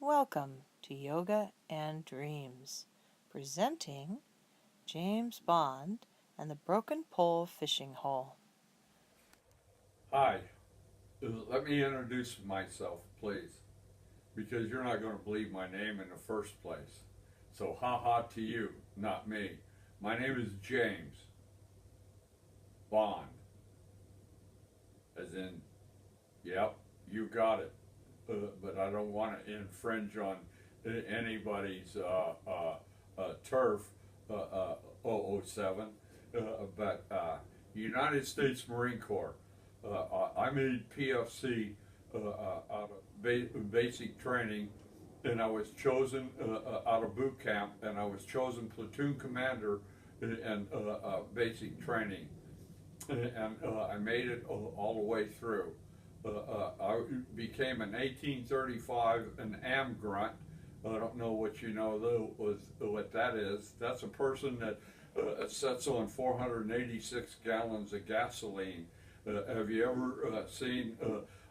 Welcome to Yoga and Dreams, presenting James Bond and the Broken Pole Fishing Hole. Hi, let me introduce myself, please, because you're not going to believe my name in the first place. So, ha to you, not me. My name is James Bond, as in, yep, you got it. But I don't want to infringe on anybody's turf, 007, but United States Marine Corps. I made PFC out of basic training, and I was chosen out of boot camp, and I was chosen platoon commander and basic training, and I made it all the way through. I became an 1835 an AM grunt. I don't know what you know though what that is. That's a person that sets on 486 gallons of gasoline. Have you ever seen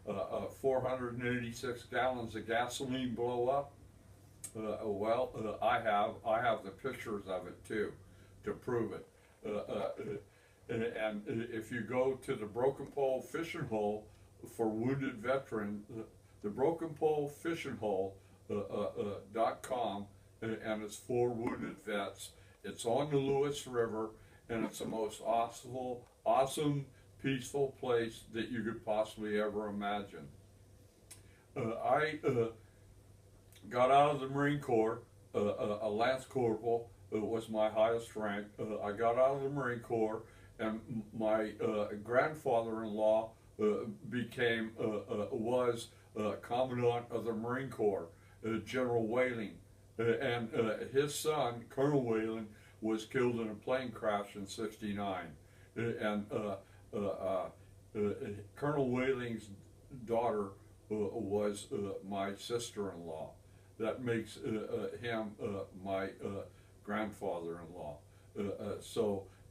486 gallons of gasoline blow up? I have. I have the pictures of it too, to prove it. And if you go to the Broken Pole Fishing Hole for wounded veterans, the Broken Pole Fishing Hole .com, and it's for wounded vets. It's on the Lewis River, and it's the most awesome, peaceful place that you could possibly ever imagine. I got out of the Marine Corps. A Lance Corporal was my highest rank. I got out of the Marine Corps, and my grandfather-in-law was Commandant of the Marine Corps, General Whaling, and his son, Colonel Whaling, was killed in a plane crash in '69, and Colonel Whaling's daughter was my sister-in-law. That makes him my grandfather-in-law.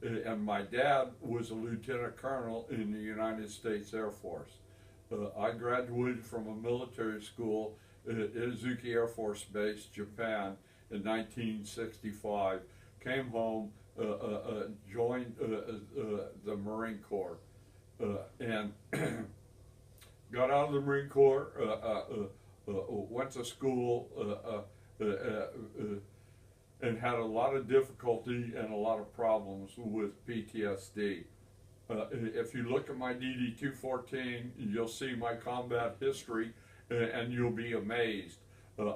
And my dad was a lieutenant colonel in the United States Air Force. I graduated from a military school at Izuki Air Force Base, Japan, in 1965. Came home, joined the Marine Corps, and got out of the Marine Corps, went to school, and had a lot of difficulty and a lot of problems with PTSD. If you look at my DD-214, you'll see my combat history, and you'll be amazed.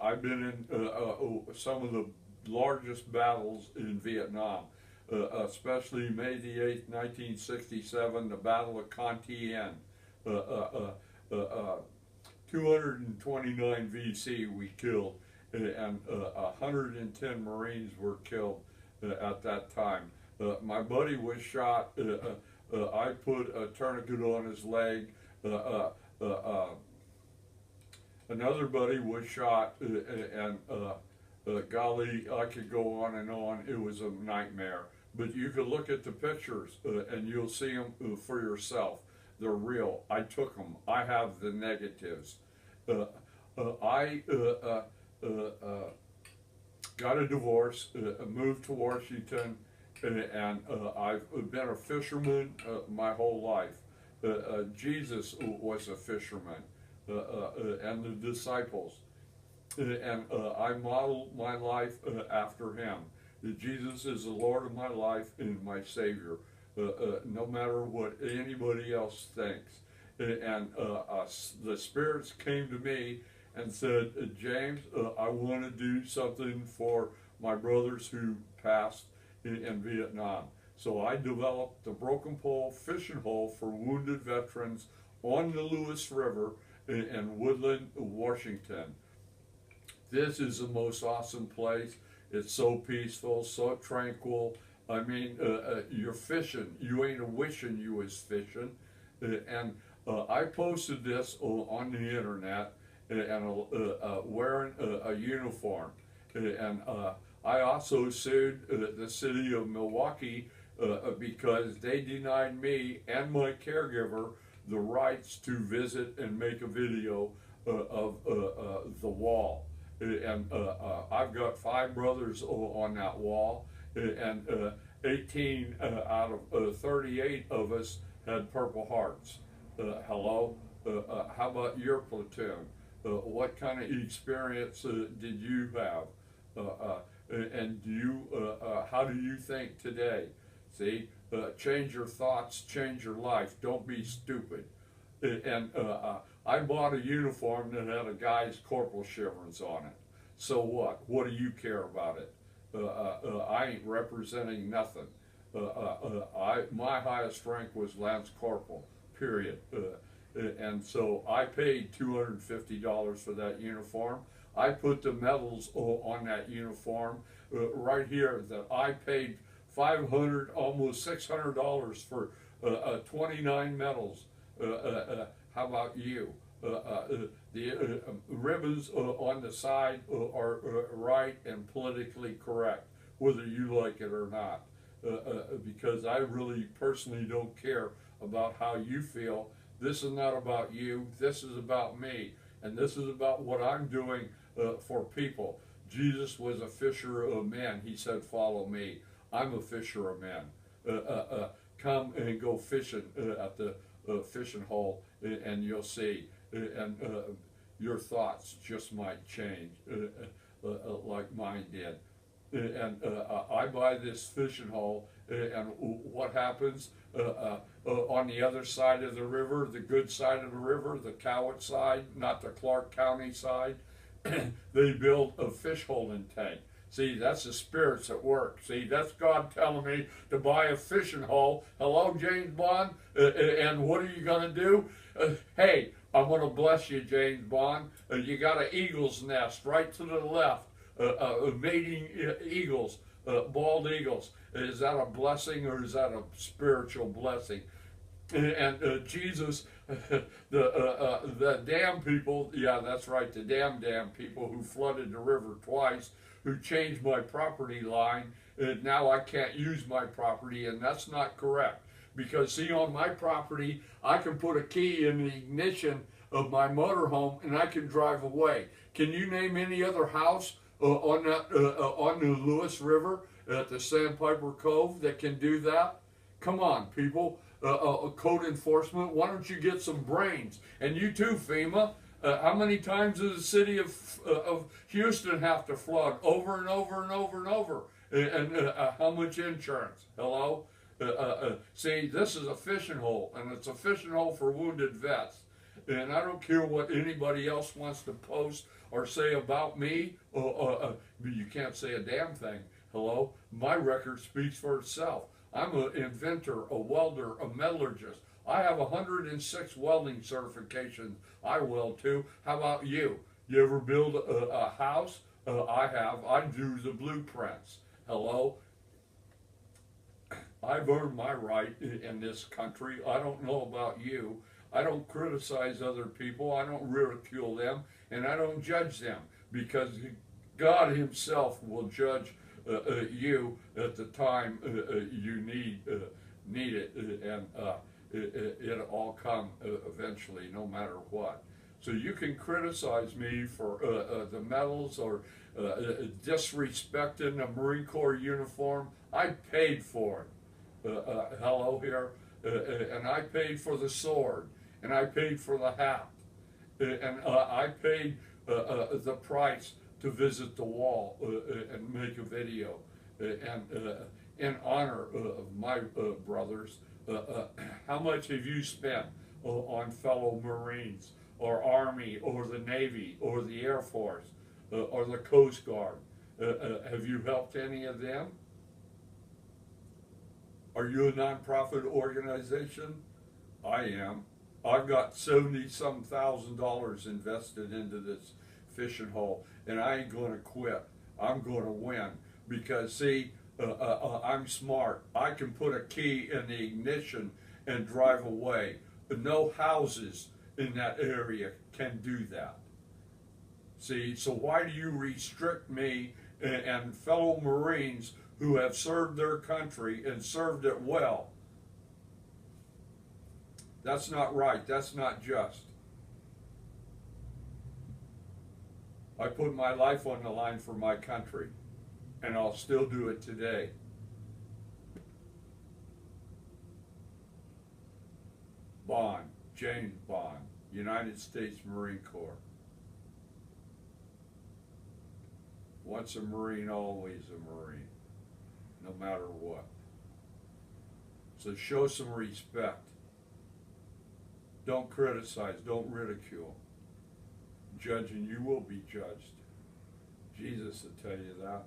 I've been in some of the largest battles in Vietnam, especially May the 8th, 1967, the Battle of Con Tien. 229 VC we killed, and 110 Marines were killed at that time. My buddy was shot. I put a tourniquet on his leg. Another buddy was shot, and golly, I could go on and on. It was a nightmare. But you could look at the pictures, and you'll see them for yourself. They're real. I took them. I have the negatives. I got a divorce, moved to Washington, and I've been a fisherman my whole life. Jesus was a fisherman, and the disciples. And I modeled my life after him. Jesus is the Lord of my life and my Savior, no matter what anybody else thinks. And the spirits came to me and said, James, I want to do something for my brothers who passed in Vietnam. So I developed the Broken Pole Fishing Hole for wounded veterans on the Lewis River in Woodland, Washington. This is the most awesome place. It's so peaceful, so tranquil. I mean, you're fishing. You ain't a wishing you was fishing. And I posted this on the internet, and wearing a uniform. And I also sued the city of Milwaukee because they denied me and my caregiver the rights to visit and make a video of the wall. and I've got 5 brothers on that wall, and 18 out of 38 of us had Purple Hearts. Hello? How about your platoon? What kind of experience did you have? And do you, how do you think today? See, change your thoughts, change your life. Don't be stupid. And I bought a uniform that had a guy's corporal chevrons on it. So what? What do you care about it? I ain't representing nothing. My highest rank was Lance Corporal, period. And so I paid $250 for that uniform. I put the medals on that uniform right here that I paid $500, almost $600 for 29 medals. How about you? The ribbons on the side are right and politically correct, whether you like it or not. Because I really personally don't care about how you feel. This is not about you. This is about me. And this is about what I'm doing for people. Jesus was a fisher of men. He said, follow me. I'm a fisher of men. Come and go fishing at the fishing hole, and you'll see. And your thoughts just might change like mine did. And I buy this fishing hole, and what happens on the other side of the river, the good side of the river, the Cowett side, not the Clark County side, they build a fish holding tank. See, that's the spirits at work. See, that's God telling me to buy a fishing hole. Hello, James Bond? And what are you going to do? Hey, I'm going to bless you, James Bond. You got an eagle's nest right to the left. Mating eagles, bald eagles. Is that a blessing or is that a spiritual blessing? And Jesus, the dam people, yeah, that's right, the dam people who flooded the river twice, who changed my property line, and now I can't use my property, and that's not correct. Because see, on my property, I can put a key in the ignition of my motorhome and I can drive away. Can you name any other house on the Lewis River at the Sandpiper Cove that can do that? Come on, people. Code enforcement, why don't you get some brains? And you too, FEMA. How many times does the city of Houston have to flood? Over and over and over and over. And how much insurance? Hello? See, this is a fishing hole, and it's a fishing hole for wounded vets. And I don't care what anybody else wants to post or say about me. You can't say a damn thing. Hello? My record speaks for itself. I'm an inventor, a welder, a metallurgist. I have 106 welding certifications. I weld too. How about you? You ever build a house? I have. I do the blueprints. Hello? I've earned my right in this country. I don't know about you. I don't criticize other people. I don't ridicule them. And I don't judge them. Because God himself will judge you at the time you need it, and it'll all come eventually, no matter what. So you can criticize me for the medals or disrespecting a Marine Corps uniform. I paid for it. Hello here, and I paid for the sword, and I paid for the hat, and I paid the price to visit the wall and make a video, and in honor of my brothers. How much have you spent on fellow Marines, or Army, or the Navy, or the Air Force, or the Coast Guard? Have you helped any of them? Are you a nonprofit organization? I am. I've got $70-some thousand invested into this fishing hole, and I ain't going to quit. I'm going to win because, see, I'm smart. I can put a key in the ignition and drive away. No houses in that area can do that. See, so why do you restrict me and fellow Marines who have served their country and served it well? That's not right. That's not just. I put my life on the line for my country, and I'll still do it today. Bond, James Bond, United States Marine Corps. Once a Marine, always a Marine, no matter what. So show some respect. Don't criticize, don't ridicule. Judge and you will be judged. Jesus will tell you that.